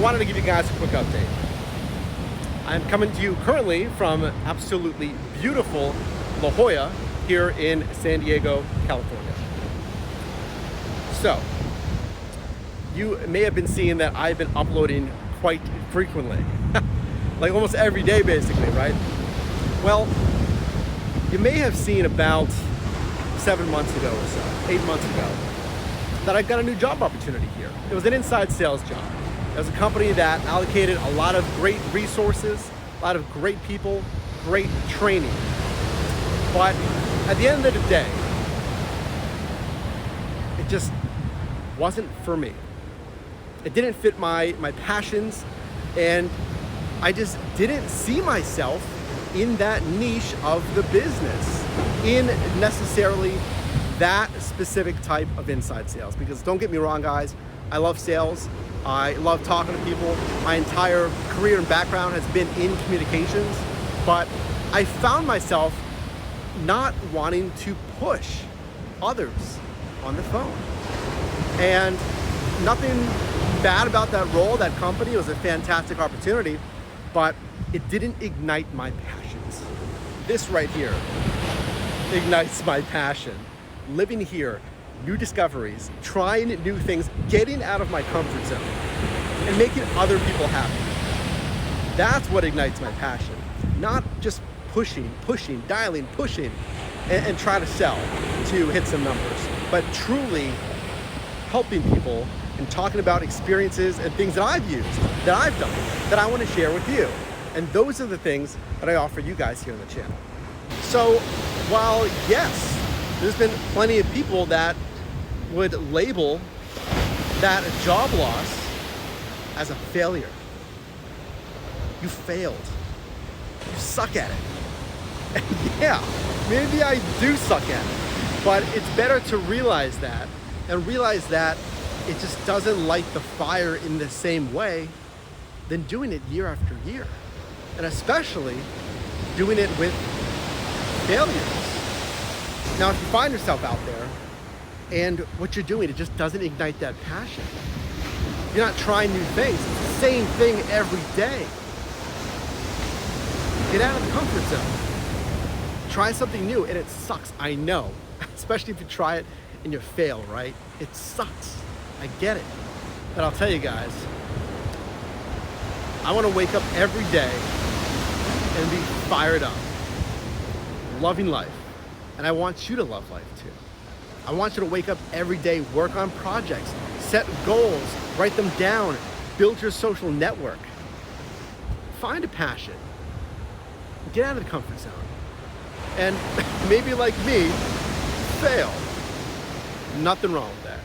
wanted to give you guys a quick update. I'm coming to you currently from absolutely beautiful La Jolla here in San Diego, California. So, you may have been seeing that I've been uploading quite frequently. Like almost every day basically, right? Well, you may have seen about 7 months ago or so, 8 months ago, that I got a new job opportunity here. It was an inside sales job. It was a company that allocated a lot of great resources, a lot of great people, great training. But at the end of the day, it just wasn't for me. It didn't fit my passions, and I just didn't see myself in that niche of the business, in necessarily that specific type of inside sales. Because don't get me wrong, guys, I love sales. I love talking to people. My entire career and background has been in communications, but I found myself not wanting to push others on the phone. And nothing bad about that role, that company. It was a fantastic opportunity, but it didn't ignite my passions. This right here ignites my passion. Living here, new discoveries, trying new things, getting out of my comfort zone, and making other people happy. That's what ignites my passion. Not just pushing, dialing, pushing, and try to sell to hit some numbers, but truly helping people and talking about experiences and things that I've used, that I've done, that I want to share with you. And those are the things that I offer you guys here on the channel. So while yes, there's been plenty of people that would label that job loss as a failure. You failed. You suck at it. And yeah, maybe I do suck at it, but it's better to realize that and realize that it just doesn't light the fire in the same way than doing it year after year. And especially doing it with failures. Now, if you find yourself out there and what you're doing, it just doesn't ignite that passion. You're not trying new things. It's the same thing every day. Get out of the comfort zone. Try something new, and it sucks, I know. Especially if you try it and you fail, right? It sucks. I get it. But I'll tell you guys, I want to wake up every day and be fired up, loving life. And I want you to love life too. I want you to wake up every day, work on projects, set goals, write them down, build your social network. Find a passion. Get out of the comfort zone. And maybe like me, fail. Nothing wrong with that.